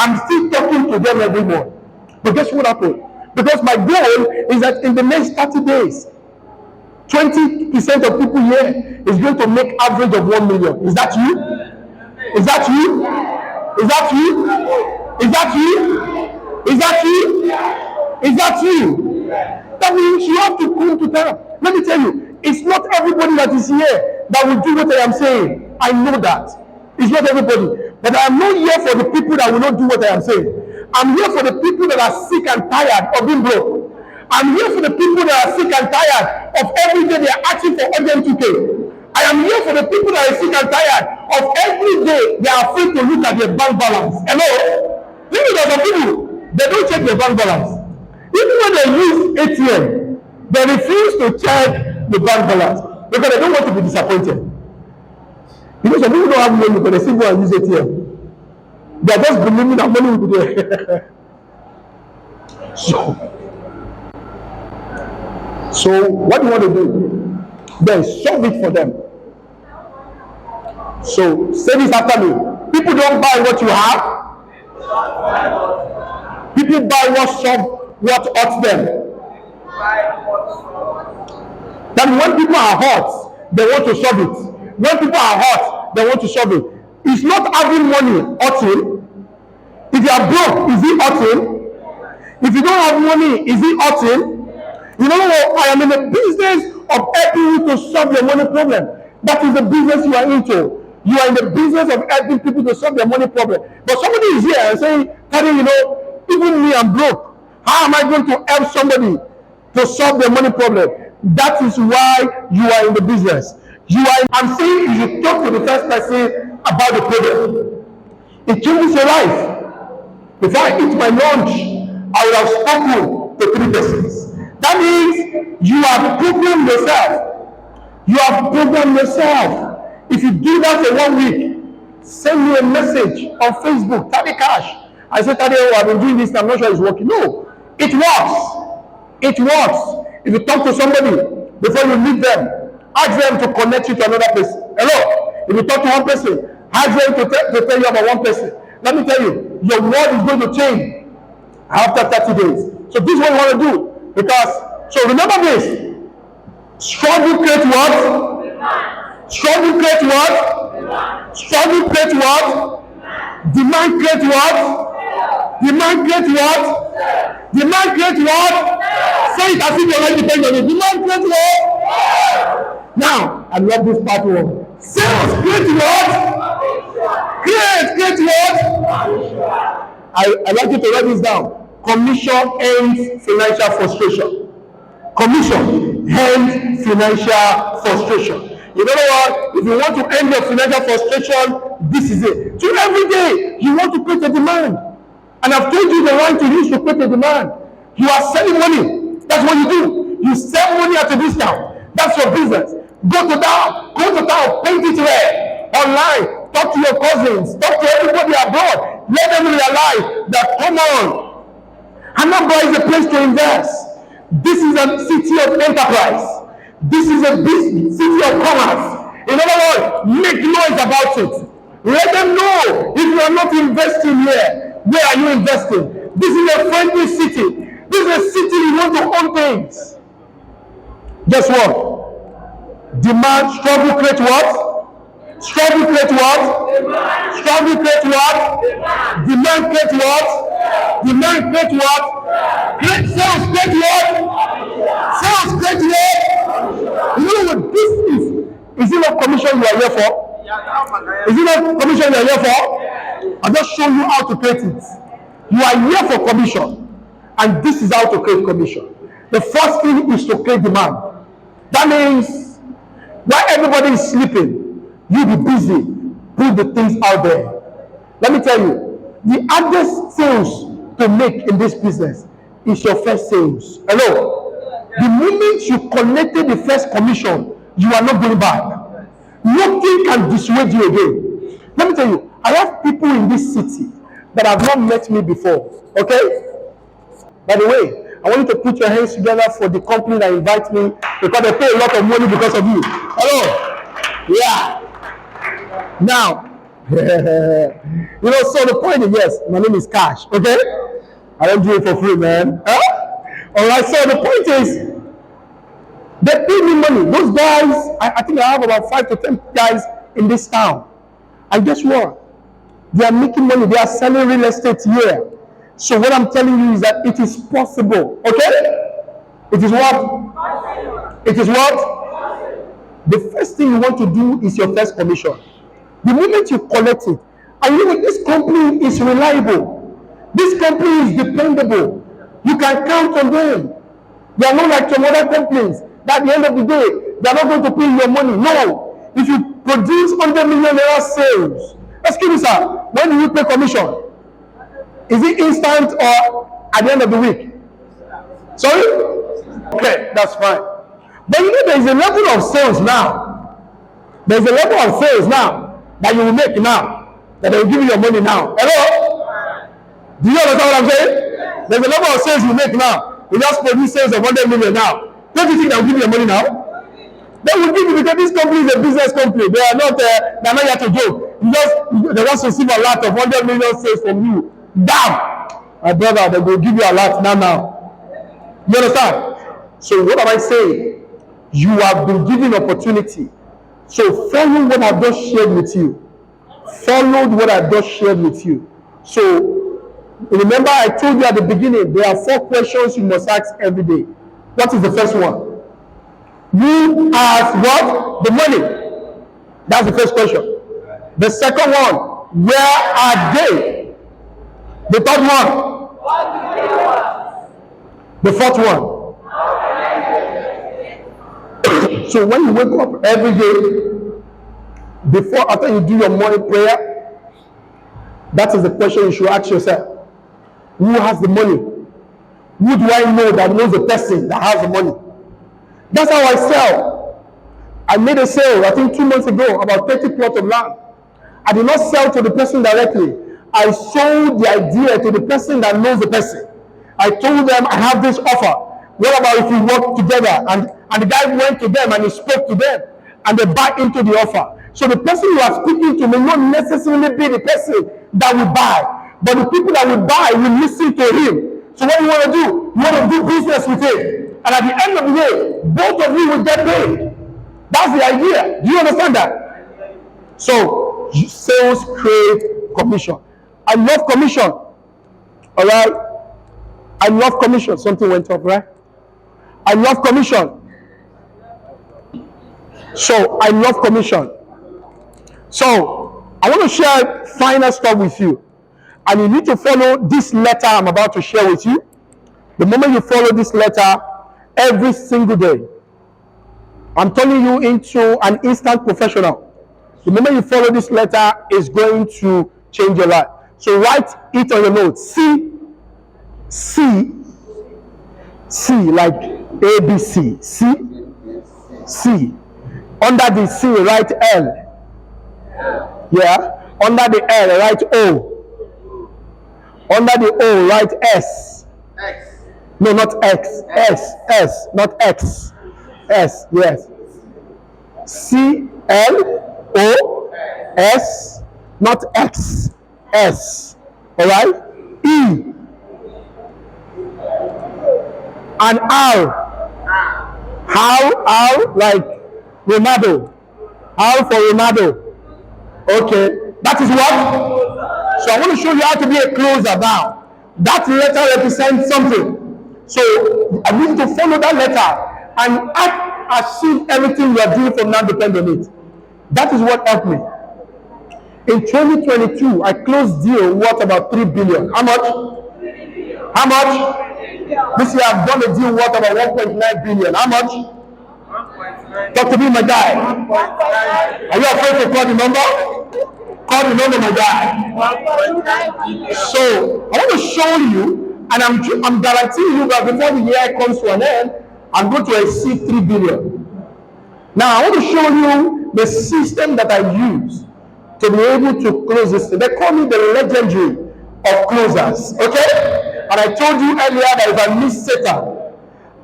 I'm still talking to them every month. But guess what happened? Because my goal is that in the next 30 days, 20% of people here is going to make average of 1 million. Is that you? Is that you? Is that you? Is that you? Is that you? Is that you? That means you have to come to terms. Let me tell you, it's not everybody that is here that will do what I am saying. I know that. It's not everybody. But I am not here for the people that will not do what I am saying. I'm here for the people that are sick and tired of being broke. I'm here for the people that are sick and tired of every day they are asking for urgent 2K. I am here for the people that are sick and tired of every day they are afraid to look at their bank balance. Hello? Even there are people, they don't check their bank balance. Even when they use ATM, they refuse to check the bank balance because they don't want to be disappointed. You know, some people don't have money, but they still go and use ATM. They are just believing that money will be there. So what do you want to do? Then solve it for them. So say this after me. People don't buy what you have. People buy what hurts them. Then when people are hot, they want to solve it. When people are hot, they want to solve it. It's not having money hurting. If you are broke, is it hurting? If you don't have money, is it hurting? You know what? I am in the business of helping you to solve your money problem. That is the business you are into. You are in the business of helping people to solve their money problem. But somebody is here and saying, Teddy, you know, even me, I'm broke. How am I going to help somebody to solve their money problem? That is why you are in the business. I'm saying you should talk to the first person about the problem. It changes your life. Before I eat my lunch, I will have spoken to 3 persons. That means you have programmed yourself. You have programmed yourself. If you do that for 1 week, send me a message on Facebook, Taddy Cash. I said, Taddy, I've been doing this, I'm not sure it's working. No, it works. It works. If you talk to somebody before you leave them, ask them to connect you to another person. Hello? If you talk to one person, ask them to tell you about one person. Let me tell you, your world is going to change after 30 days. So this is what you want to do. Because, so remember this. Struggle create what? Struggle create what? Struggle create what? Demand create what? Demand create what? Demand create what? Say it as if your life depends on it. Demand create what? Now, I love this part one. Sales create what? Create what? I like you to write this down. Commission ends financial frustration. Commission ends financial frustration. You know what? If you want to end your financial frustration, this is it. So every day, you want to create a demand. And I've told you the line to use to create a demand. You are selling money. That's what you do. You sell money at a discount. That's your business. Go to town, paint it red. Online, talk to your cousins, talk to everybody abroad. Let them realize that, come on, Anambra is a place to invest. This is a city of enterprise. This is a city of commerce. In other words, make noise about it. Let them know if you are not investing here, where are you investing? This is a friendly city. This is a city you want to own things. Guess what? Demand, struggle create what? Struggle create what? Struggle create what? Demand create what? Demand create what? Create sales create what? Sales create what? You know what this is? Is it not commission you are here for? Is it not commission you are here for? I'll just show you how to create it. You are here for commission. And this is how to create commission. The first thing is to create demand. That means while everybody is sleeping, you be busy, put the things out there. Let me tell you, the hardest sales to make in this business is your first sales. Hello? The moment you collected the first commission, you are not going back. Nothing can dissuade you again. Let me tell you, I have people in this city that have not met me before. Okay? By the way, I want you to put your hands together for the company that invites me because they pay a lot of money because of you. Hello? Yeah. Now, So the point is, yes, my name is Cash, okay? I don't do it for free, man. Huh? All right, so the point is, they pay me money. Those guys, I think I have about 5 to 10 guys in this town. And guess what? They are making money. They are selling real estate here. So what I'm telling you is that it is possible. Okay? It is what? It is what? The first thing you want to do is your first commission. The moment you collect it, and you know this company is reliable. This company is dependable. You can count on them. They are not like some other companies that at the end of the day, they are not going to pay your money. No. If you produce 100 million naira sales, excuse me, sir, when do you pay commission? Is it instant or at the end of the week? Sorry? Okay, that's fine. But you know there is a level of sales now. There is a level of sales now that you will make now. That they will give you your money now. Hello? Do you understand what I'm saying? There's a level of sales you make now. You just produce sales of 100 million now. Don't you think they will give you your money now? They will give you because this company is a business company. They are not here to joke. They just receive a lot of 100 million sales from you. Damn! My brother, they will give you a lot now. You understand? So what am I saying? You have been given opportunity. So follow what I've just shared with you. Follow what I've just shared with you. So remember I told you at the beginning, there are 4 questions you must ask every day. What is the first one? Who has what? The money. That's the first question. The second one, where are they? The third one. The fourth one. So when you wake up every day, after you do your morning prayer, that is the question you should ask yourself. Who has the money? Who do I know that knows the person that has the money? That's how I sell. I made a sale, I think 2 months ago, about 30 plots of land. I did not sell to the person directly. I sold the idea to the person that knows the person. I told them, I have this offer. What about if we work together? And the guy went to them and he spoke to them. And they buy into the offer. So the person you are speaking to may not necessarily be the person that will buy. But the people that will buy will listen to him. So what you want to do? You want to do business with him. And at the end of the day, both of you will get paid. That's the idea. Do you understand that? So, sales create commission. I love commission. All right? I love commission. Something went up, right? I love commission. So, I love commission. So, I want to share final stuff with you. And you need to follow this letter I'm about to share with you. The moment you follow this letter, every single day, I'm turning you into an instant professional. The moment you follow this letter, is going to change your life. So write it on your notes. C, like ABC. C. Under the C, write L. Yeah. Under the L, write O. Under the O, write S. No, not X. S, not X. S, yes. CLOS, not X. S. Alright? E. And R. R like Ronaldo. R for Ronaldo. Okay. That is what? So I want to show you how to be a closer now. That letter represents something. So I need to follow that letter and act as if everything you are doing from now depends on it. That is what helped me. In 2022, I closed deal worth about 3 billion. How much? How much? This year I've done a deal worth about 1.9 billion. How much? 1.9. Talk to me, my guy. 1.9. Are you afraid to call the number? Call the number, my guy. 1.9 billion. So I want to show you. And I'm guaranteeing you that before the year comes to an end, I'm going to exceed 3 billion. Now, I want to show you the system that I use to be able to close this. They call me the legendary of closers. Okay? And I told you earlier that if I miss Satan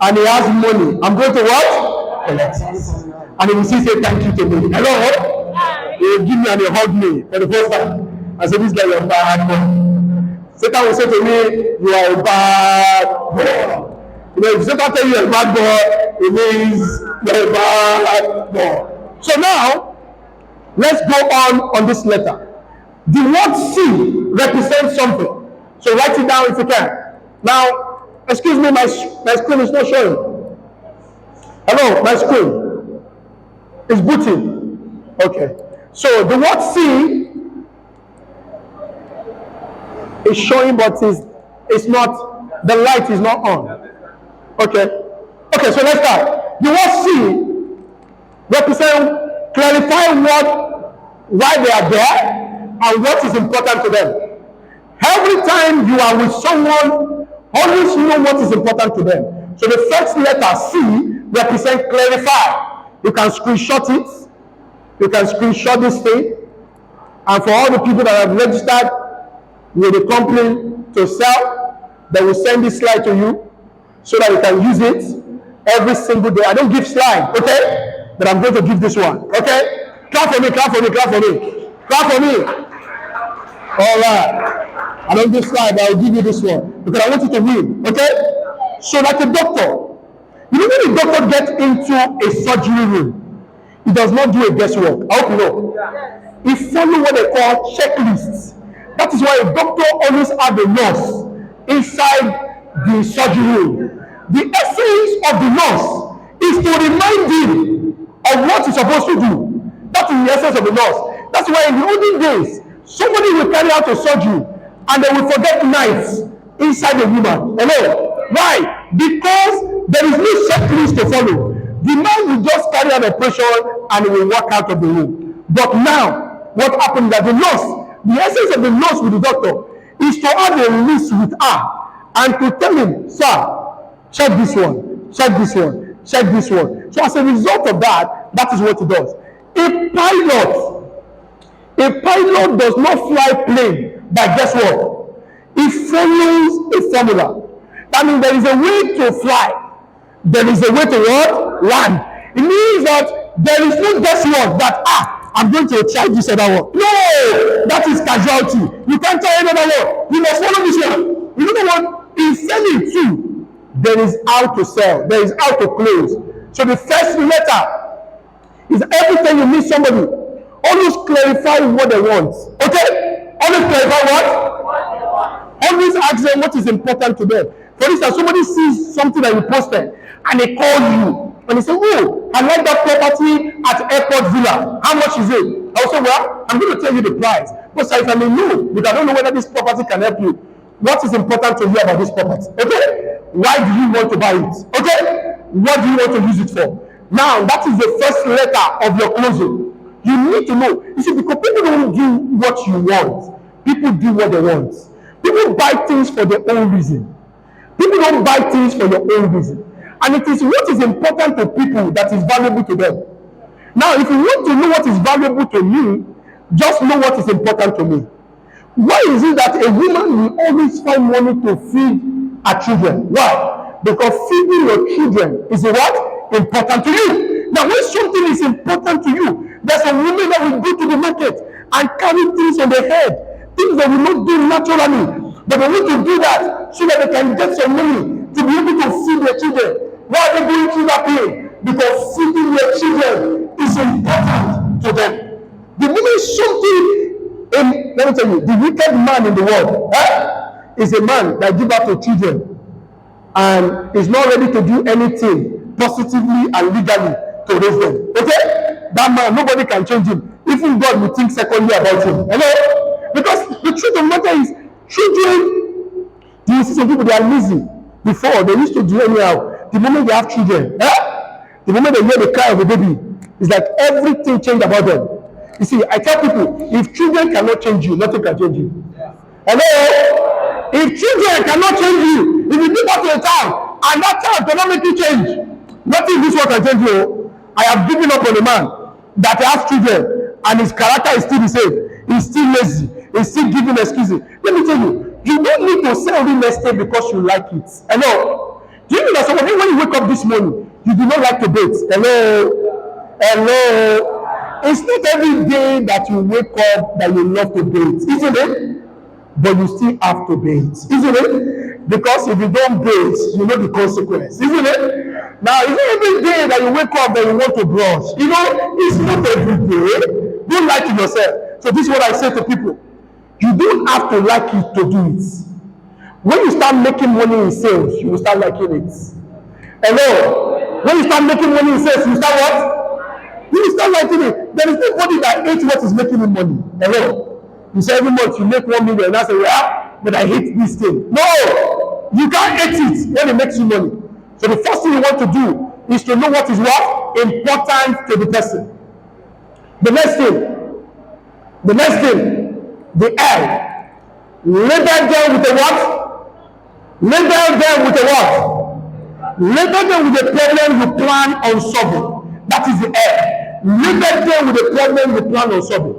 and he has money, I'm going to what? Collect it. And he will still say thank you to me. Hello? will give me and he hug me for the first time. I say, this guy, you're a bad boy. Satan will say to me, you are a bad boy. You know, if Satan tell you you're a bad boy, it means you're a bad boy. So now, let's go on this letter. The word C represents something. So write it down if you can. Now, excuse me, my screen is not showing. Hello, my screen is booting. Okay. So the word C is showing, but it's not, the light is not on. Okay. Okay, so let's start. The word C represents, clarify why they are there and what is important to them. Every time you are with someone, always know what is important to them. So the first letter C represents clarify. You can screenshot it. You can screenshot this thing. And for all the people that have registered with the company to sell, they will send this slide to you so that you can use it every single day. I don't give slide, okay? But I'm going to give this one, okay? Clap for me, clap for me, clap for me. Clap for me. All right. I don't give slide, but I'll give you this one because I want you to win, okay? So like a doctor, you know when a doctor gets into a surgery room, he does not do a guesswork. I hope you know. He follows what they call checklists. That is why a doctor always has a nurse inside the surgery room. The essence of the nurse is to remind him of what he's supposed to do. That is the essence of the nurse. That's why in the olden days, somebody will carry out a surgery and they will forget knives inside the woman. Hello? Why? Because there is no checklist to follow. The man will just carry out operation and he will walk out of the room. But now, what happened is that the nurse, the essence of the nurse with the doctor is to have a list with her and to tell him, sir, check this one, check this one, check this one. So as a result of that, that is what he does. A pilot does not fly plane by guesswork. He follows a formula. That means there is a way to fly. There is a way to what? Land. It means that there is no guesswork that, I'm going to try this other one. No! That is casualty. You can't try another one. You must follow this one. You know what? In selling too, there is how to sell. There is how to close. So the first letter is every time you meet somebody, always clarify what they want. Okay? Always clarify what? Always ask them what is important to them. For instance, somebody sees something that you posted and they call you and they say, oh, I like that property at Airport Villa. How much is it? I'll say, well, I'm going to tell you the price. But sir, if I may know, because I don't know whether this property can help you, what is important to you about this property? Okay? Why do you want to buy it? Okay? What do you want to use it for? Now, that is the first letter of your closing. You need to know. You see, because people don't do what you want. People do what they want. People buy things for their own reason. People don't buy things for your own reason. And it is what is important to people that is valuable to them. Now, if you want to know what is valuable to me, just know what is important to me. Why is it that a woman will always find money to feed her children? Why? Because feeding your children is what? Important to you. Now, when something is important to you, there's a woman that will go to the market and carry things on their head, things that will not do naturally. But they need to do that so that they can get some money to be able to feed their children. Why are they going through that pain? Because feeding their children is important to them. The moment something, let me tell you, the wicked man in the world is a man that gives up to children and is not ready to do anything positively and legally to raise them. Okay? That man, nobody can change him. Even God will think secondly about him. Hello? Because the truth of the matter is, children, you see some people, they are lazy. Before, they used to do anyhow. The moment they have children, the moment they hear the cry of a baby, it's like everything changed about them. You see, I tell people, if children cannot change you, nothing can change you. Hello? If children cannot change you, if you give up to a child, and that child cannot make you change, nothing in this world can change you. I have given up on a man that has children, and his character is still the same. He's still lazy. He's still giving excuses. Let me tell you, you don't need to sell real estate because you like it. Hello? Do you know that somebody, when you wake up this morning, you do not like to date? Hello? Hello? It's not every day that you wake up that you love to bathe, isn't it? But you still have to bathe, isn't it? Because if you don't bathe, you know the consequence, isn't it? Now, it's not every day that you wake up that you want to brush. You know, it's not every day. Don't lie to yourself. So this is what I say to people. You don't have to like it to do it. When you start making money in sales, you will start liking it. Hello? When you start making money in sales, you start what? You will start liking it. There is nobody that hates what is making you money. Hello? You say every month you make 1 million, and I say, well, but I hate this thing. No! You can't hate it when it makes you money. So the first thing you want to do is to know what is what? Important to the person. The next thing, the L. Label them with a what? Label them with a what? Label them with a problem you plan on solving. That is the L. Label them with a problem you plan on solving.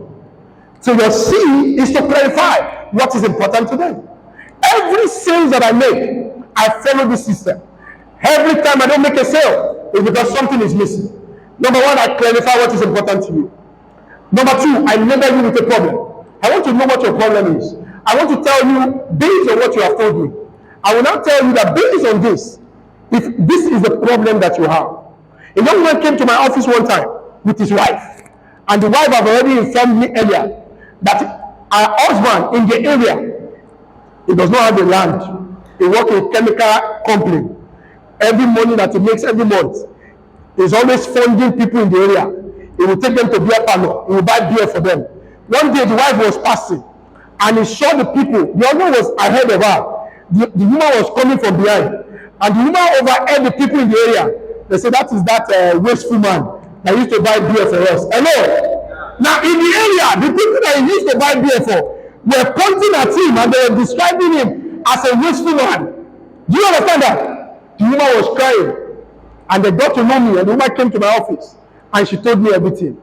So your C is to clarify what is important to them. Every sale that I make, I follow this system. Every time I don't make a sale, it's because something is missing. Number one, I clarify what is important to you. Number two, I label you with a problem. I want to know what your problem is. I want to tell you based on what you have told me. I will now tell you that based on this, if this is the problem that you have. A young man came to my office one time with his wife, and the wife have already informed me earlier that her husband in the area, he does not have the land. He works in a chemical company. Every money that he makes every month, he's always funding people in the area. He will take them to beer parlor. He will buy beer for them. One day the wife was passing, and he saw the people. The husband was ahead of her. The woman was coming from behind, and the woman overheard the people in the area. They said, that is that wasteful man that used to buy beer for us. Hello? Now in the area, the people that he used to buy beer for were pointing at him, and they were describing him as a wasteful man. Do you understand that? The woman was crying, and they got to know me, and the woman came to my office, and she told me everything.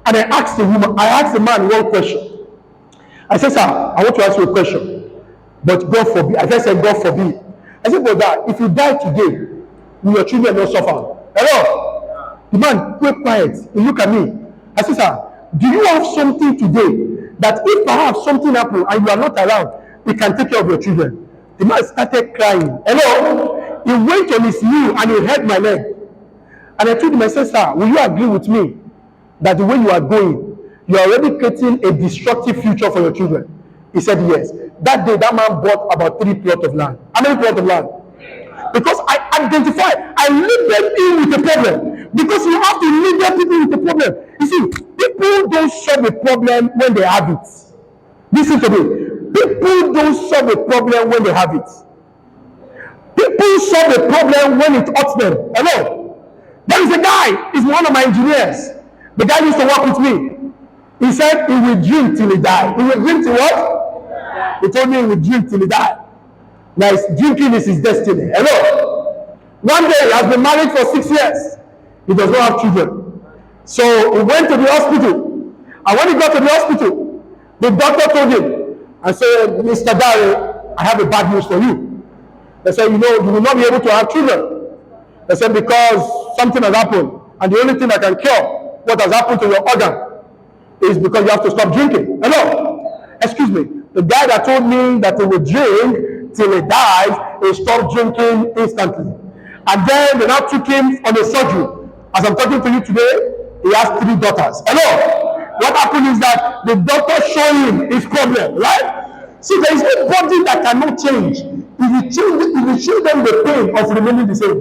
And I asked the man one question. I said, sir, I want to ask you a question, but God forbid. I said, God forbid. I said, brother, if you die today, will your children not suffer? Hello? The man kept quiet. He looked at me. I said, sir, do you have something today that if perhaps something happens and you are not around, we can take care of your children? The man started crying. Hello? He went on his knee and he held my leg. And I told him, I said, sir, will you agree with me that the way you are going, you are already creating a destructive future for your children? He said, yes. That day, that man bought about 3 plots of land. How many plots of land? Because I labeled him with a problem. Because you have to label people with a problem. You see, people don't solve a problem when they have it. Listen to me. People don't solve a problem when they have it. People solve a problem when it hurts them. Hello? There is a guy, he's one of my engineers. The guy used to work with me. He said he will drink till he die. He will drink till what? He told me he will drink till he die. Now, drinking is his destiny. Hello? One day, he has been married for 6 years. He does not have children. So, he went to the hospital. And when he got to the hospital, the doctor told him, I said, Mr. Dare, I have a bad news for you. They said, you know, you will not be able to have children. They said, because something has happened. And the only thing that can cure what has happened to your organ is because you have to stop drinking. Hello? Excuse me. The guy that told me that he would drink till he dies, he stopped drinking instantly. And then they now took him on a surgery. As I'm talking to you today, he has 3 daughters. Hello? What happened is that the doctor showed him his problem, right? See, there is no body that cannot change if you show them the pain of remaining the same.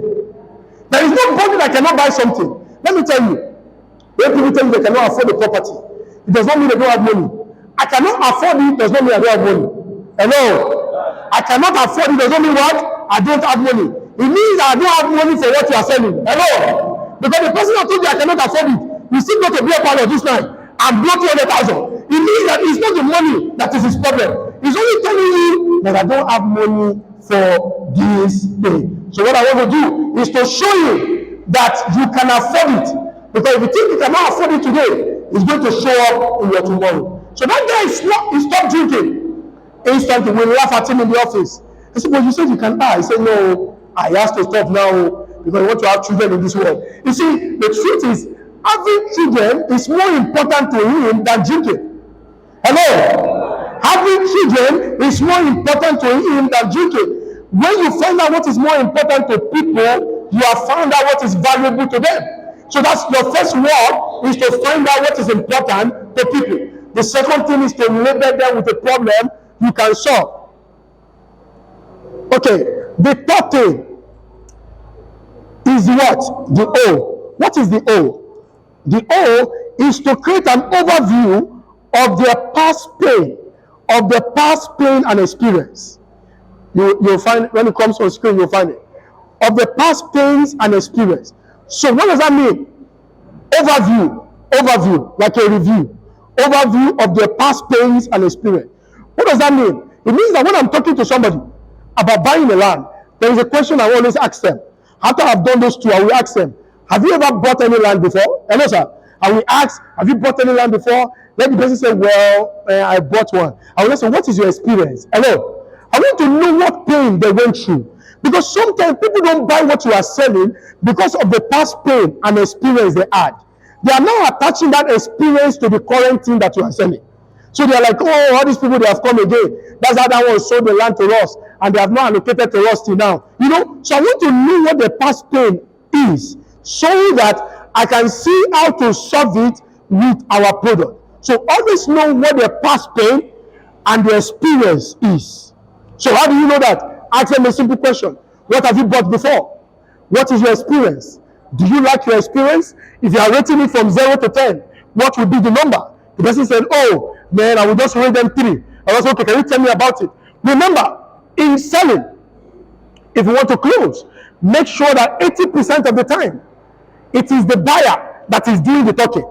There is no body that cannot buy something. Let me tell you, when people tell you they cannot afford the property, it does not mean they don't have money. I cannot afford it does not mean I don't have money. Hello? I cannot afford it does not mean what? I don't have money. It means I don't have money for what you are selling. Hello? Because the person that told you I cannot afford it, you still go to beer parlor this night and blow 200,000. It means that it's not the money that is his problem. He's only telling you that I don't have money for this thing. So what I want to do is to show you that you can afford it. Because if you think you cannot afford it today, it's going to show up in your tomorrow. So that guy he stopped drinking. Instantly, we laugh at him in the office. I said, but you said you can die. He said, no, I have to stop now because I want to have children in this world. You see, the truth is, Having children is more important to him than drinking. Hello? Having children is more important to him than drinking. When you find out what is more important to people, you have found out what is valuable to them. So that's your first word, is to find out what is important to people. The second thing is to label them with a problem you can solve. Okay, the third thing is what? The O. What is the O? The O is to create an overview of their past pain, and experience. You'll find, when it comes on screen, you'll find it. Of the past pains and experience. So what does that mean? Overview, like a review. Overview of their past pains and experience. What does that mean? It means that when I'm talking to somebody about buying a land, there is a question I always ask them. After I've done those two, I will ask them, have you ever bought any land before? Hello, sir. I will ask, have you bought any land before? Let the person say, well, I bought one. I will say, what is your experience? Hello. I want to know what pain they went through. Because sometimes people don't buy what you are selling because of the past pain and experience they had. They are now attaching that experience to the current thing that you are selling. So they are like, oh, all these people, they have come again. That's how that one sold the land to us, and they have not allocated to us till now. You know, so I want to know what the past pain is, so that I can see how to solve it with our product. So always know what the past pain and the experience is. So how do you know that? Ask them a simple question. What have you bought before? What is your experience? Do you like your experience? If you are rating it from 0 to 10, what would be the number? The person said, oh, man, I will just rate them 3. I was okay, can you tell me about it? Remember, in selling, if you want to close, make sure that 80% of the time, it is the buyer that is doing the talking.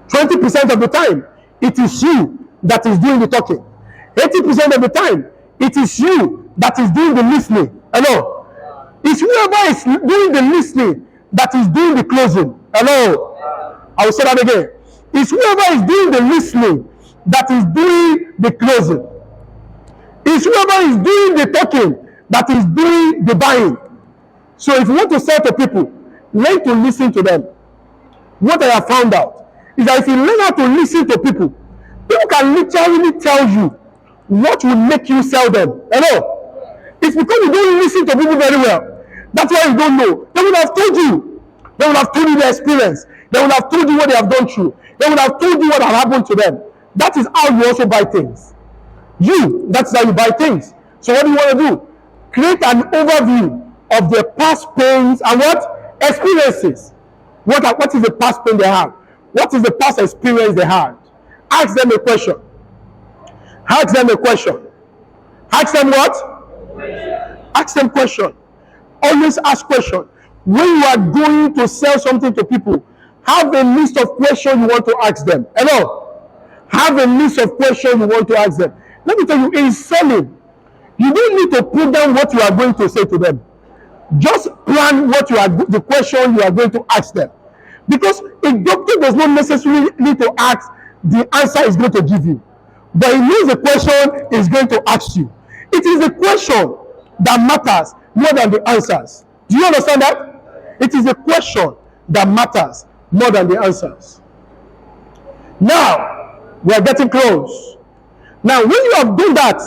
20% of the time, it is you that is doing the talking. 80% of the time, it is you that is doing the listening. Hello? It's whoever is doing the listening that is doing the closing. Hello? I will say that again. It's whoever is doing the listening that is doing the closing. It's whoever is doing the talking that is doing the buying. So if you want to sell to people, learn to listen to them. What I have found out is that if you learn how to listen to people, people can literally tell you what will make you sell them. Hello? It's because you don't listen to people very well. That's why you don't know. They would have told you. They would have told you their experience. They would have told you what they have gone through. They would have told you what has happened to them. That is how you also buy things. That's how you buy things. So what do you want to do? Create an overview of their past pains and what? Experiences. What is the past pain they have? What is the past experience they had? Ask them a question. Ask them a question. Ask them what? Ask them question. Always ask question. When you are going to sell something to people, have a list of questions you want to ask them. Hello? Have a list of questions you want to ask them. Let me tell you, in selling, you don't need to put down what you are going to say to them. Just plan the question you are going to ask them. Because a doctor does not necessarily need to ask the answer is going to give you. But he knows the question is going to ask you. It is the question that matters more than the answers. Do you understand that? It is the question that matters more than the answers. Now, we are getting close. Now, when you have done that,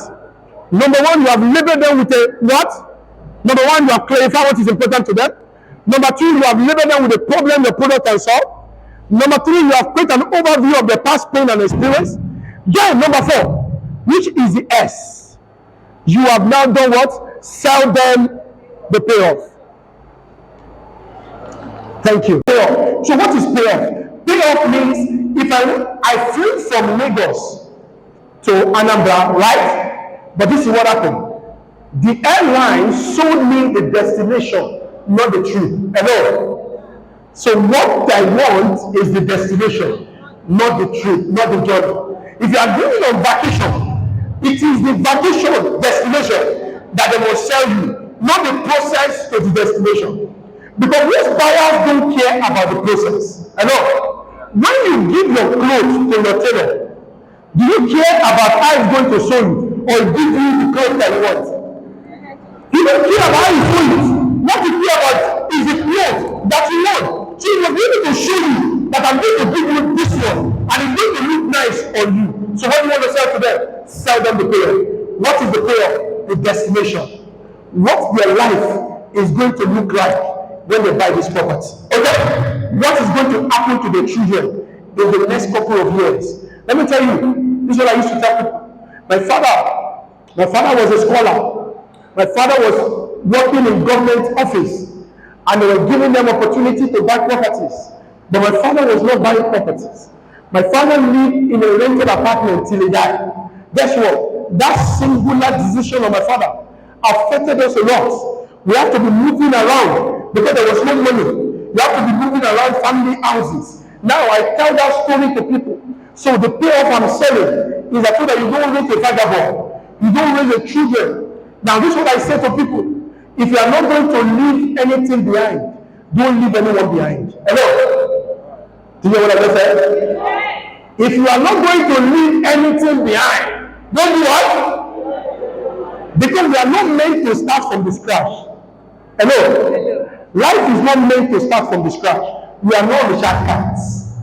number one, you have labeled them with a what? Number one, you have clarified what is important to them. Number two, you have labeled them with a problem your product can solve. Number three, you have created an overview of the past pain and experience. Then, number four, which is the S. You have now done what? Sell them the payoff. Thank you. Payoff. So what is payoff? Payoff means if I flew from Lagos to Anambra, right? But this is what happened. The airline sold me the destination, not the trip. Hello? So what I want is the destination, not the trip, not the journey. If you are going on vacation, it is the vacation destination that they will sell you, not the process to the destination. Because most buyers don't care about the process. Hello? When you give your clothes to your tailor, do you care about how it's going to sew you, or give you the clothes that you want? You don't care about how you sew it. What you care about is the clothes that you want. So he was able to show you I'm going to give you this one, and it's going to look nice on you. So what do you want to sell to them? Sell them the payoff. What is the payoff? The destination. What their life is going to look like when they buy this property. Okay? What is going to happen to their children in the next couple of years? Let me tell you, this is what I used to tell people. My father was a scholar. My father was working in government office, and they were giving them opportunity to buy properties. But my father was not buying properties. My father lived in a rented apartment till he died. Guess what? That singular decision of my father affected us a lot. We have to be moving around because there was no money. You have to be moving around family houses. Now I tell that story to people. So the payoff I'm selling is that so that you don't raise a vagabond. You don't raise the children. Now this is what I say to people. If you are not going to leave anything behind, don't leave anyone behind. Hello? Do you hear what I just said? If you are not going to leave anything behind, don't do what? Because we are not meant to start from the scratch. Hello? Life is not meant to start from the scratch. We are not Richard Cats.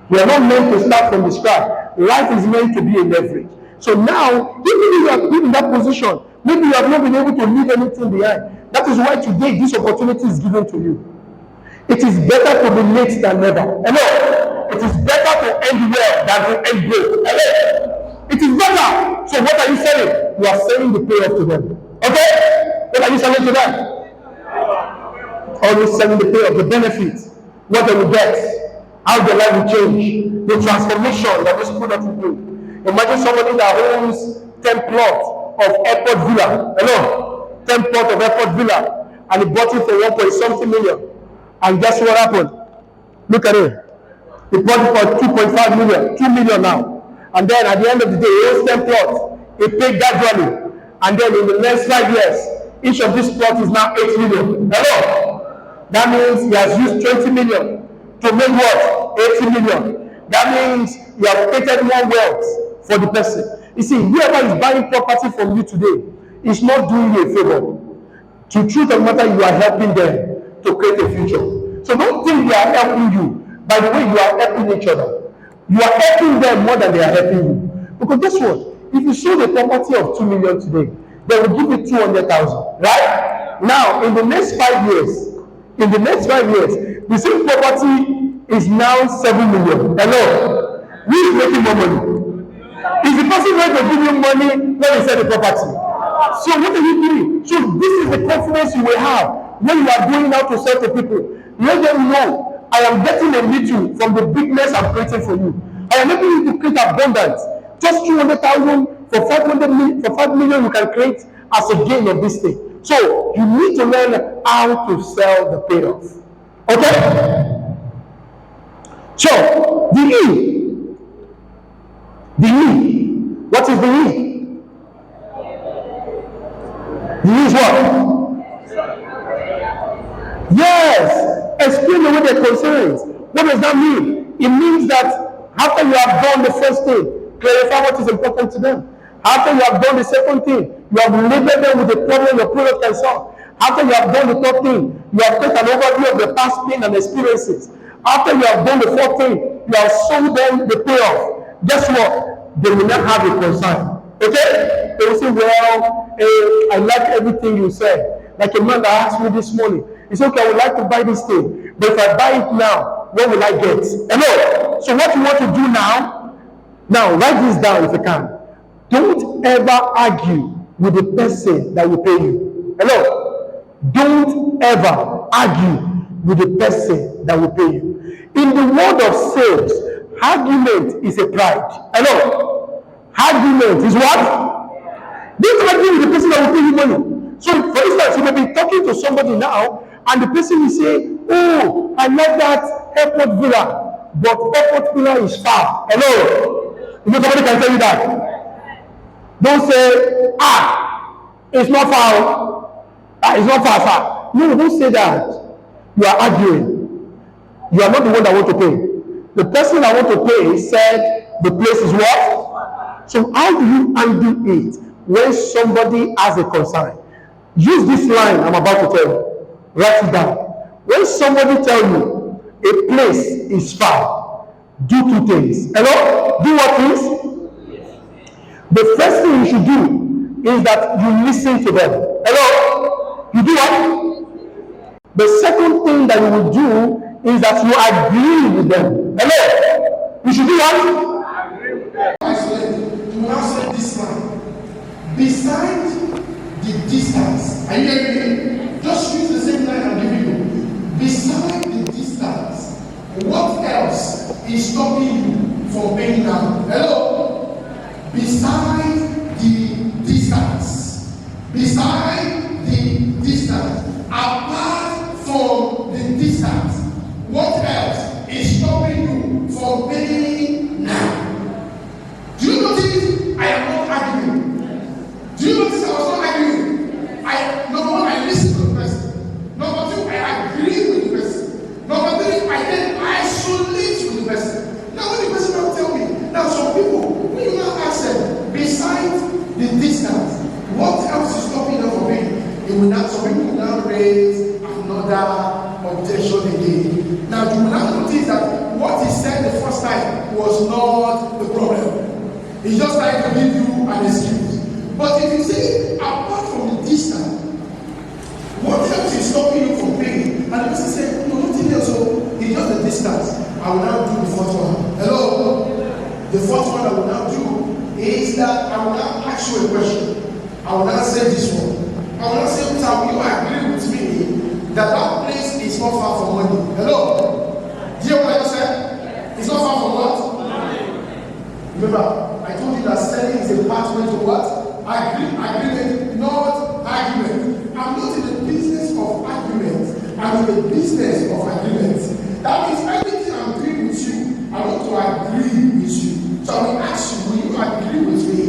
We are not meant to start from the scratch. Life is meant to be a leverage. So now, even if you are in that position, maybe you have not been able to leave anything behind. That is why today this opportunity is given to you. It is better to be late than never. Hello? It is better to end well than to end broke. Hello? It is better. So what are you selling? You are selling the payoff to them. Okay? What are you selling to them? Always selling the payoff, the benefits, what they will get, how their life will change, the transformation that this product will do. Imagine somebody that owns 10 plots of airport villa. Hello? 10 plots of airport villa, and he bought it for 1 point something million. And guess what happened? Look at it. He bought it for 2.5 million, 2 million now. And then at the end of the day, he owns 10 plots. He paid gradually. And then in the next 5 years, each of these plots is now 8 million. Hello? That means he has used 20 million to make what? 80 million. That means you have created more wealth for the person. You see, whoever is buying property from you today is not doing you a favor. To truth of the matter, you are helping them to create a future. So don't think they are helping you. By the way, you are helping each other. You are helping them more than they are helping you. Because guess what? If you sold a property of 2 million today, they will give you 200,000. Right? Now, in the next 5 years, the same property is now 7 million. Hello? Who is making more money? Is the person going to give you money when you sell the property? So what are you doing? So this is the confidence you will have when you are going out to sell to people. Let them know, I am getting a little from the bigness I'm creating for you. I am able you to create abundance. Just 200,000 for 5 million you can create as a gain of this thing. So you need to learn how to sell the payoff. Okay? So the E. What is the E? The E is what? Yes. Explain away their concerns. What does that mean? It means that after you have done the first thing, clarify what is important to them. After you have done the second thing, you have labeled them with the problem your product can solve. After you have done the third thing, you have taken an overview of the past pain and experiences. After you have done the fourth thing, you have sold them the payoff. Guess what? They will not have a concern. Okay? They will say, well, I like everything you said. Like a man that asked me this morning. He said, okay, I would like to buy this thing. But if I buy it now, what will I get? Hello? So what you want to do now? Now, write this down if you can. Don't ever argue with the person that will pay you. Hello? Don't ever argue with the person that will pay you. In the world of sales, argument is a pride. Hello? Argument is what? Don't argue with the person that will pay you money. So, for instance, you may be talking to somebody now, and the person will say, oh, I like that airport villa, but airport villa is far. Hello? You know, somebody can tell you that. Don't say, it's not far. It's not far. No, don't say that. You are arguing. You are not the one that want to pay. The person that want to pay said the place is what? So how do you handle it when somebody has a concern? Use this line I'm about to tell you. Write it down. When somebody tells you a place is far, do two things. Hello? Do what things? The first thing you should do is that you listen to them. Hello? You do what? The second thing that you will do is that you agree with them. Hello? You should do what? Agree with them. You will now say this line. Beside the distance, are you hearing me? Just use the same line I'm giving you. Beside the distance, what else is stopping you from paying now? Hello? Beside the distance. Beside the distance. Apart from the distance, what else is stopping you from paying now? Do you notice I am not arguing? Do you notice I was not arguing? Number one, I listen to the person. Number two, I agree with the person. Number three, I then isolate with the person. Now when the person will tell me, now some people, when you now ask them, besides the distance, what else is stopping them from paying? Some people will now raise another objection again. Now you will now notice that what he said the first time was not the problem. He's just trying to give you an excuse. But if you say, apart from the distance, what else is stopping you from paying? And the person said, no, nothing else. So it's just the distance. I will now do the fourth one. Hello? The fourth one I will now do is that I will now ask you a question. I will now say this one. I will now say, sir, will you agree with me that that place is not far from money? Hello? Do you hear what I just said? It's not far from what? Money. Remember, I told you that selling is a pathway to what? Agreement, not argument. I'm not in the business of argument. I'm in the business of agreement. That means everything I'm doing with you, I want to agree with you. So I will ask you, will you agree with me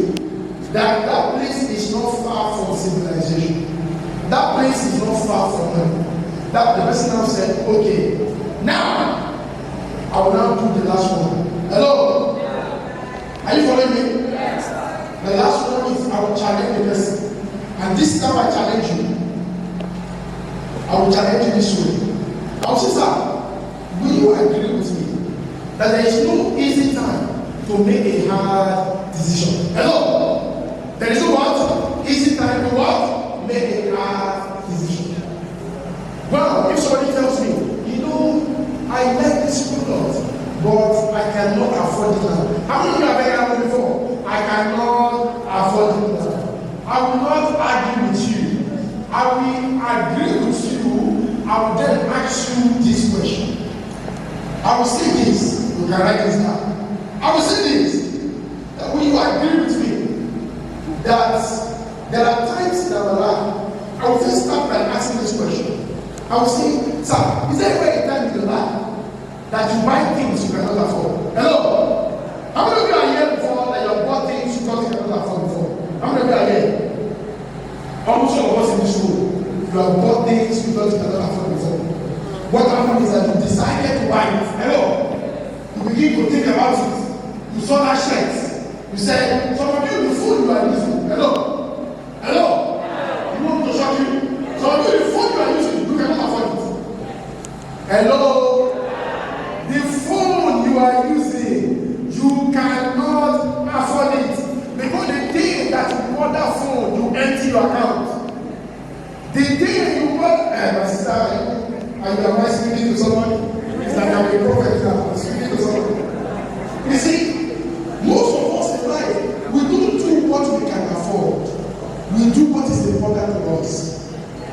that that place is not far from civilization? That place is not far from money. That the person now said, okay, now I will now do the last one. Hello? Are you following me? Yes. The last one is I will challenge the person. And this time I challenge you. I will challenge you this way. I will say, sir, will you agree with me that there is no easy time to make a hard decision? Hello? There is no what? Easy time to what? Make a hard decision. Well, if somebody tells me, you know, I like this product, but I cannot afford it now. How many of you have ever happened before? I cannot afford it now. I will not argue with you. I will agree with you. I will then ask you this question. I will say this. You can write this down. I will say this. That will you agree with me that there are times in our life, I will first start by asking this question. I will say, sir, is there ever a time in your life that you buy things you cannot afford? Hello? How many of you are here before that you have bought things you thought you cannot afford before? How many of you are here? Almost all of us in this room, you have bought things you thought you cannot afford before. What happened is that you decided to buy it. Hello? You begin to think about it. You saw that shirt. You said, some of you, the food you are using. Hello? Hello? You want me to shock you? Some of you, the food you are using, you cannot afford it. Hello? The phone you are using, you cannot afford it. Because the day that you bought that phone, you empty your account. The day you bought, my sister, are you am I speaking to somebody? It's like I'm a prophet now, I'm speaking to somebody. You see, most of us in life, we don't do what we can afford. We do what is important to us.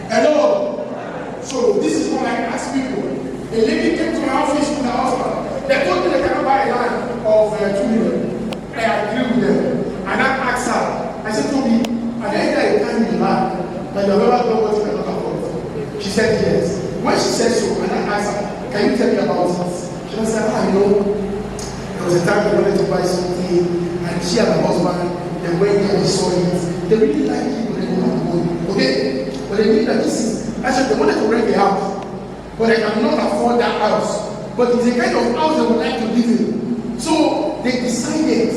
Hello? So this is what I ask people. A lady came to my office with her husband. They told me they cannot buy a land of 2 million. I agree with them. And I asked her, I said, Toby, are there a time in your life that you have ever done what you cannot afford? She said yes. When she said so, and I asked her, can you tell me about it? She said, I know. There was a time they wanted to buy something, and she and her husband, they went there, they saw it. They really liked it, but they didn't have money. Okay? But they knew that this is, I said, they wanted to rent a house, but they cannot afford that house. But it's the kind of house they would like to live in. So they decided,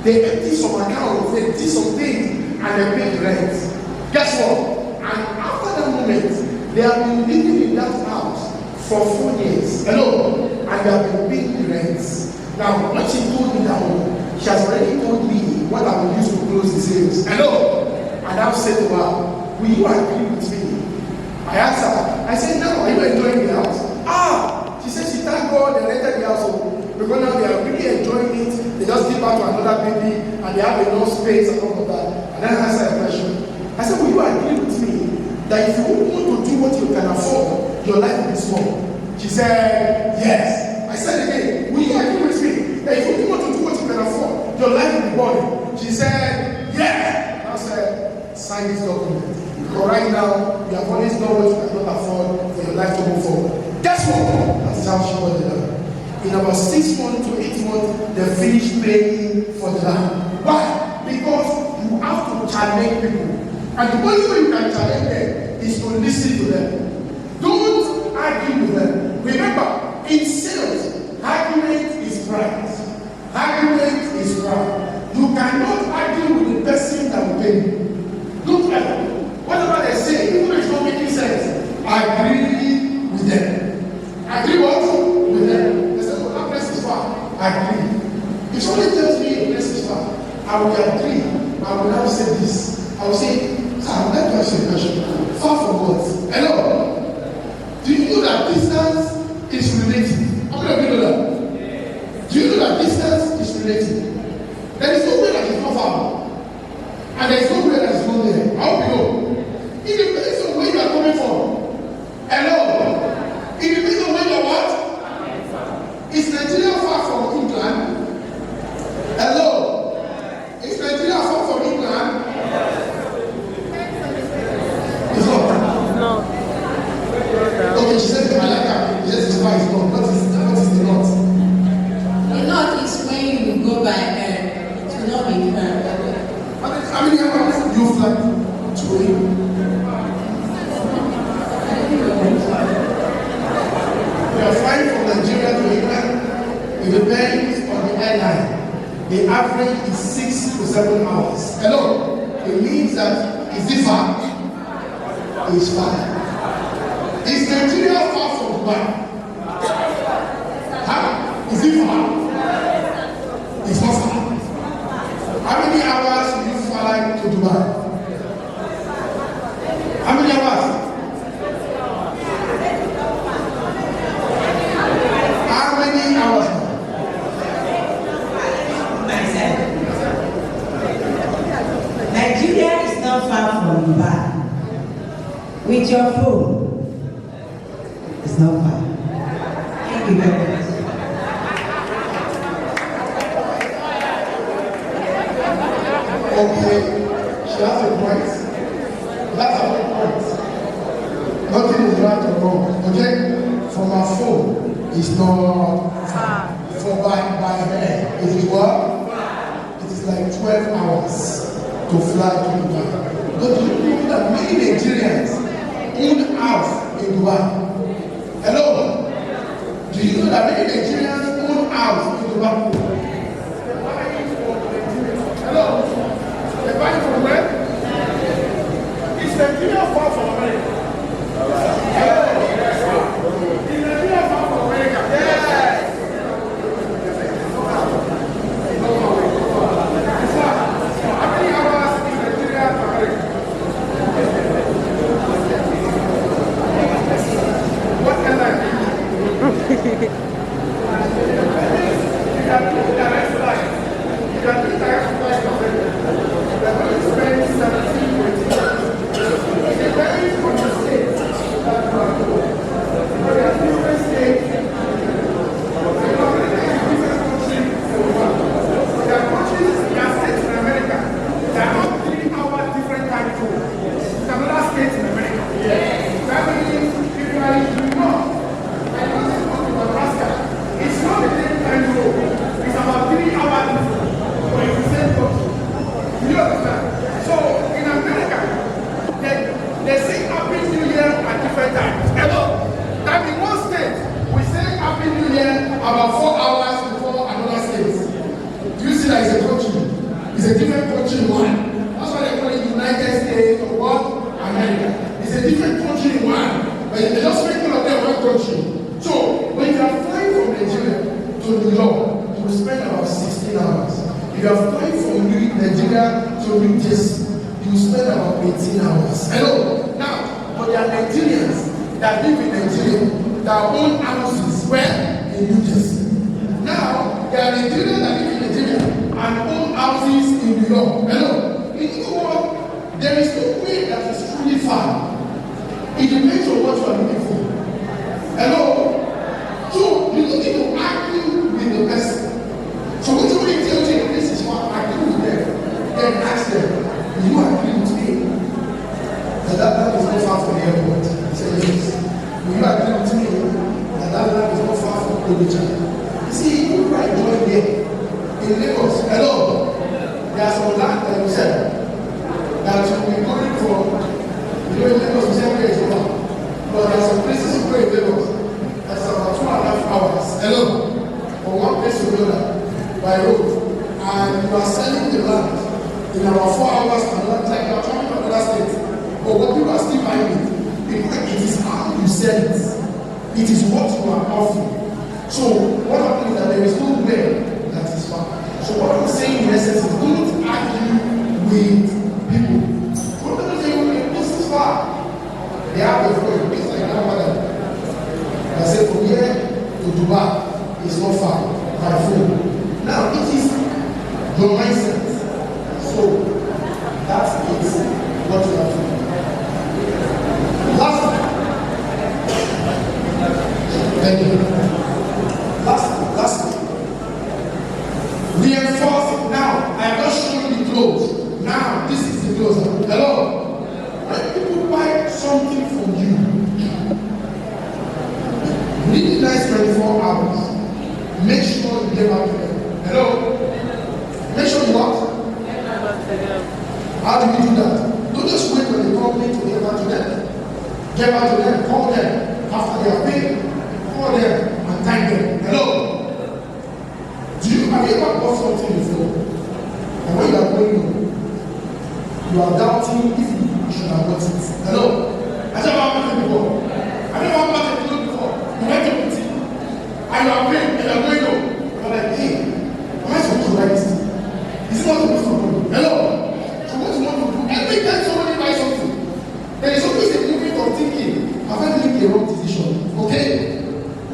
they empty some accounts, they did some things, and they paid rent. Guess what? And after that moment, they have been living in that house for 4 years. Hello? And they have been paying the rent. Now, when she told me that, she has already told me what I will use to close the sales. Hello? And I've said to her, will you agree with me? I asked her, I said, no, are you enjoying the house? She said she thank God they rented the house because now they are really enjoying it. They just give out to another baby and they have enough space and all of that. And then I asked her a question. I said, will you agree with me that if you want to do what you can afford, your life will be small? She said, yes. I said again, will you agree with me that if you want to do what you can afford, your life will be boring? She said, yes. I said, sign this document. Because right now, you have always done what you cannot afford for your life to move forward. Guess what? That's how she got the land. In about 6 months to 8 months, they finished paying for the land. Why? Because you have to challenge people. And the only way you can challenge them is to listen to them. Don't argue with them. Remember, in sales, argument is right. Argument is right. You cannot argue with the person that will pay you. Don't argue. Whatever they say, even if it's not making sense, agree with them. Agree what? With them. They say, oh, that place is far. Agree. If somebody tells me a place is far, I will agree. I will now say this. I will say, sir, I would like to ask you a question. Far from what? Hello? Do you know that distance is relative? How many of you know that? Do you know that distance is relative? There is no way that is not far. And there is no way that is not there. I hope you know. It depends on where you are coming from. Hello? It depends on where you are what? Is Nigeria far from England? Hello? Is Nigeria far from England? It's not. No. Okay, she said I like her. Yes, it's far, it's not. What is the north? The north is when you go by air. It will not be air. How many hours you fly to England? We are flying from Nigeria to England. It depends on the airline. The average is 6 to 7 hours. Hello? It means that is it far? It's far. Is Nigeria far from Dubai? Huh? Is it far? It's not far. How many hours will you fly to Dubai? How many hours? How many hours? Nigeria is not far from Dubai. With your phone, it's not far. Thank you very much. Okay, she has a point. That's a point. Nothing is right or wrong. Okay? From her phone, it's not far. For by air, it is what? It is like 12 hours to fly to Dubai. But do you know that many Nigerians own house in Dubai? Hello? Do you know that many Nigerians own house in Dubai? Hello? They're buying from where? Is Nigeria far from America? Is Nigeria far from America? Yes. How many hours is Nigeria to America? What airline? You can do direct flight. You can do direct flight to America. They're going to spend 17 years. It depends on the state that you are going. But there are different states. There are different countries. There are countries, there are states in America. There are not 3-hour different time zones. There are other states in America. That means if you are in New York, and you want to go to Nebraska, it's not the same time zone. It's about 3 hours different. But it's the same country. Do you understand? So in America, they say Happy New Year at different times. Hello? That in one state, we say Happy New Year about 4 hours before another state. Do you see that it's a country? It's a different country in one. That's why they call it United States or what? America. It's a different country in one. But they just make all of them one country. So when you are flying from Nigeria to New York, you you spend about 16 hours. If you are flying from Nigeria to New Jersey, you spend about 18 hours. Hello? Now, but there are Nigerians that live in Nigeria that own houses where? In New Jersey. Now, there are Nigerians that live in Nigeria and own houses in New York. Hello? You know what? There is no way that is truly far. It depends on what you are looking for. Hello? So, you don't need to argue with the person. So, when somebody tells you this is what I agree with them, then ask them, do you agree with me? That is not far from the airport. Say yes. Do you agree with me? That is not far from the church. You see, people are enjoying there. In Lagos, hello, there are some land that you said that you will be going for, you know, in Lagos, you say where is over. But there are some places you go in Lagos that's about 2.5 hours, hello, from one place to another by road, and you are selling the land in about 4 hours and another time you are traveling to another state. But what people are still buying it because it is how you sell it, it is what you are offering. So what happens is that there is no way that is far. So what I'm saying in essence is don't argue with people. What am I saying? This is far. They have a phone. It's like grandmother. I said from here to Dubai is not far by phone. Now it is your mindset. So that is what you have to do. Last. Thank you. Last. Reinforce it now. I am not showing you the clothes. Now, this is the clothes. Hello? When people buy something from you, within the next 24 hours, make sure you get back to them. Hello? Make sure you what? How do we do that? Don't just wait for the company to get back to them. Get back to them, call them. After they are paid, call them and thank them. Hello? Have you ever bought something before? And when you are going home, you are doubting if you should have bought it. Hello? I never bought it before. I never bought it before. You went to put it. And you are paying and you are going home. You are like, hey, am I supposed to buy this? Is it not supposed to go? Hello? So what do you want to do? Every time somebody buys something, there is always a movement of thinking, have I made a wrong decision? Okay?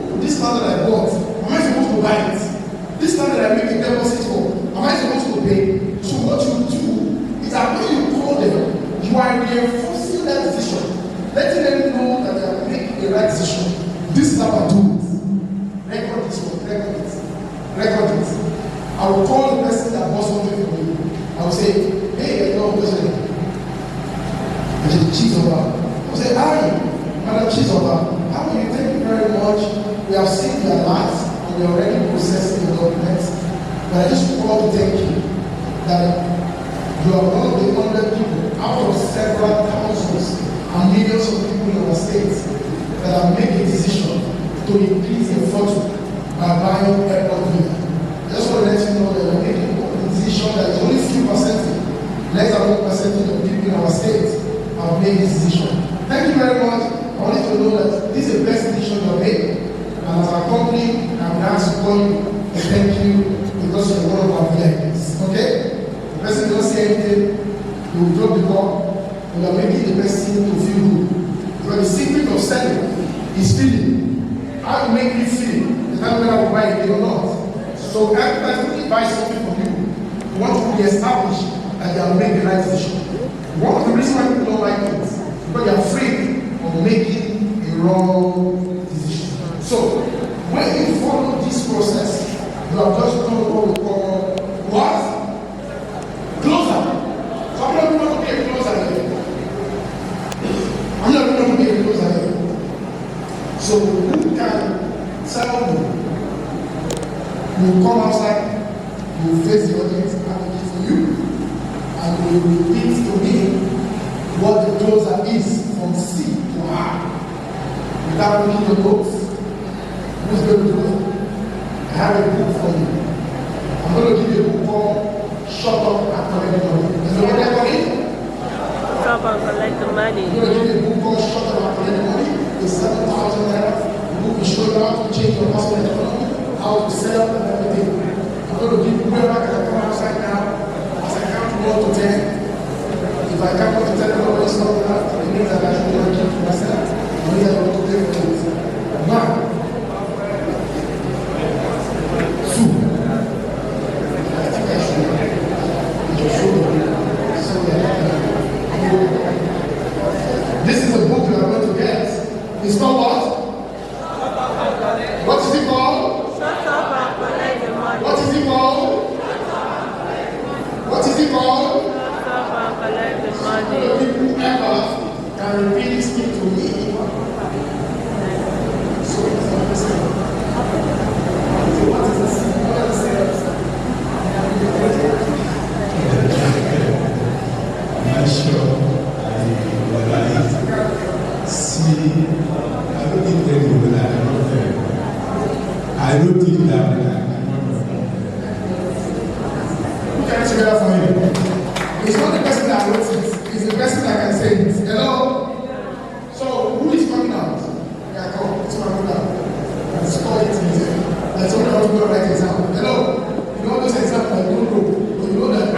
Oh, this land that I bought, am I supposed to buy it? This time that I make a deposit for, am I supposed to pay? So what you do is that when you call them, you are reinforcing that decision, letting them know that they are making the right decision. This is how I do it. Record this one, record it. I will call the person that bought something for you. I will say, hey, your person. I say, Chizoba. I will say, hi, Madam Chizoba. How are you? Thank you very much. We have seen your lives. We are already processing the documents, but I just want to thank you that you are one of the 100 people out of several thousands and millions of people in our states that have made a decision to increase their fortune by buying airport villa. I just want to let you know that we're making a decision that is only few percentage, less than 1% of people in our states have made this decision. Thank you very much. I want you to know that this is the best decision you have made. And as a company, I'm asked to call you and thank you because you're one of our VIPs. Okay? The person doesn't say anything, you will drop the call, and you're making the person to feel good. Because the secret of selling is feeling. How you make me feel, the time when I will buy it or not. So every time somebody buys something from you, you want to be established that you have made the right decision. One of the reasons why people don't like it is because they are afraid of making a wrong decision. So, when you follow this process, you have just done what we call what? Closer. So I'm not going to be a closer here. I'm not going to be a closer here. So who can tell you? You come outside, you face the audience advocate for you, and you repeat to me what the closer is from C to R. Without looking your notes. Who's going to do it? I have a book for you. I'm going to give you a book called Shut Up and Collect Money. Is the one for me? Shut Up and Collect the Money. I'm going to give you a book called Shut Up and Collect Money. It's 7,000 naira. The book will show you how to change your personal economy, how to sell and everything. going to give whoever can come outside now as I count 1 to 10. If I count 1 to 10, nobody stop that. It means that I should not keep to myself. It means that I want to play for it. 1, 2. I think I should just show you. So this is a book that I'm going to get. It's called what? What is it called? Shut up and collect the money. What is it called? What is it called? Shut up and collect the money. Whoever can really speak to me. So what is it? I'm not sure I see. I don't think they will that. I don't think that. Who can answer that for you? It's not the person that wrote it. It's the person that can say it. Hello? So who is coming out? Yeah, come. It's my brother. Let's call it easy. Let's only have to go write exam. Hello? You know those examples I don't know. But you know that I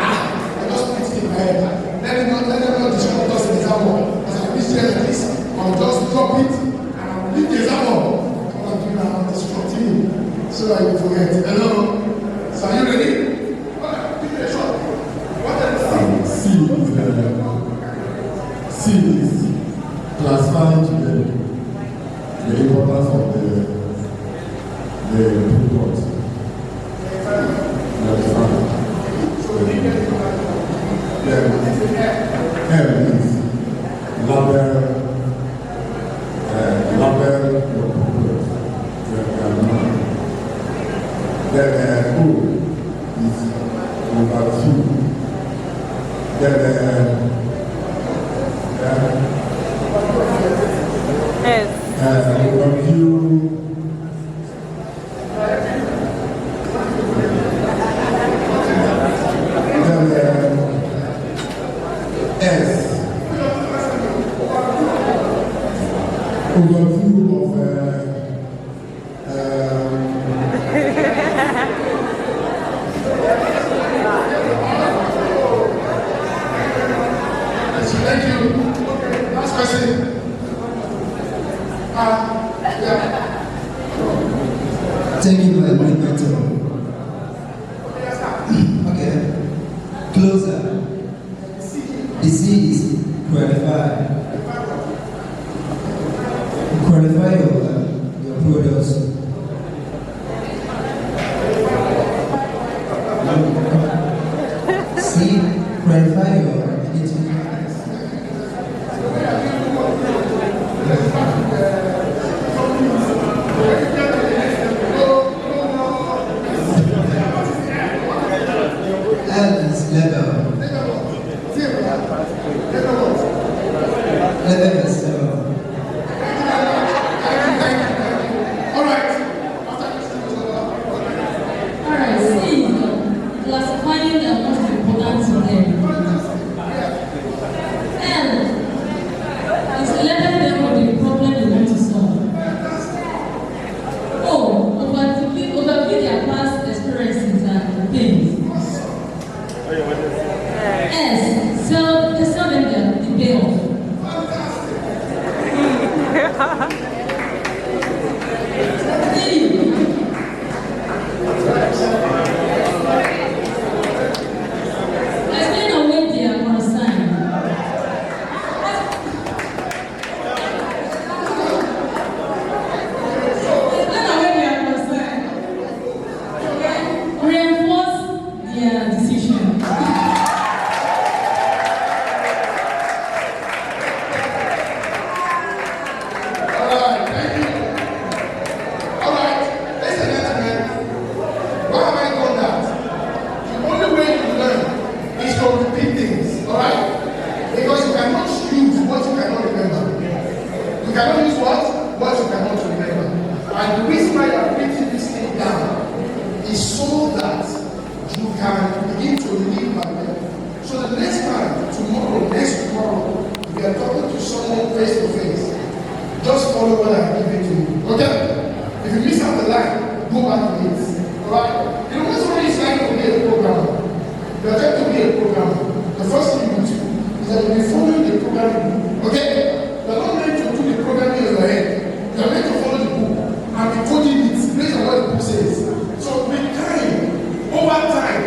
just put it in my head. Let them not disrupt us in the exam hall. As I reach there like this, I'll just drop it and I'll leave the exam hall. What I'm doing now, I'm disrupting you. So I will forget. Hello? So are you ready? Give me a shot. What are the C is classifying the importance of the report. M is label your report. Then O is overview. Then overview. S. Overview of Thank you. Okay, last question. Yeah. Thank you, my great mentor. Okay. Closer. The C is qualify. Qualify your products. C, qualify your identity. L is level. Level is level. Alright, C. Classifying the most important to them. L is letting them know the problem they want to solve. O. Overview their past experiences and pains. S. Tell them the payoff. D. Explain away their concern. Explain away their concern. Reinforce their decision. Alright, thank you. Alright, listen, gentlemen. Why have I done that? The only way you learn is to repeat things, alright? Because you cannot use what you cannot remember. You cannot use what? What you cannot remember. And the reason why you are writing this thing down is so that you can begin to live by them. So the next time, next tomorrow, if you are talking to someone face to face, just follow what I give it to you. Okay? If you miss out the line, go back to it. Alright? You know, when somebody is like You are going to be a programmer. The first thing you do is that you'll be following the programming book. Okay? You are not meant to do the programming in your head. You are meant to follow the book and be coding it based on what the book says. So with time, over time,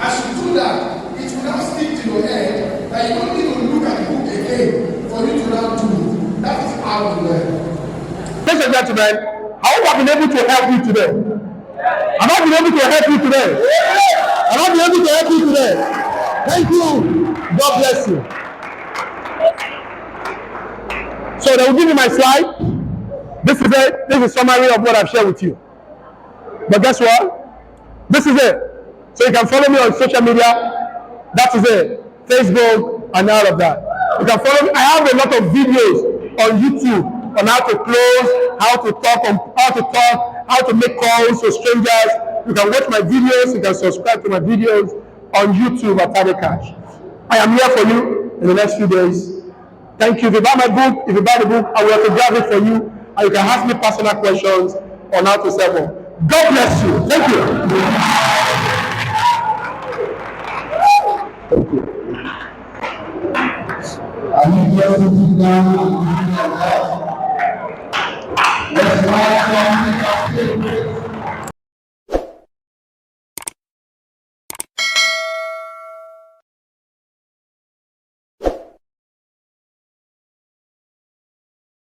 as you do that, it will now stick to your head that you don't need to look at the book again for you to now do it. That is how to learn. Ladies and gentlemen, I hope I've been able to help you today. Have I been able to help you today? Have I been able to help you today? Thank you. God bless you. So they will give me my slide. This is it. This is a summary of what I've shared with you. But guess what? This is it. So you can follow me on social media. That is it. Facebook and all of that. You can follow me. I have a lot of videos on YouTube on how to close, how to talk, how to make calls to strangers. You can watch my videos. You can subscribe to my videos on YouTube at Tade Cash. I am here for you in the next few days. Thank you. If you buy my book, if you buy the book, I will autograph it for you, and you can ask me personal questions on how to sell them. God bless you. Thank you. I need you to sit down.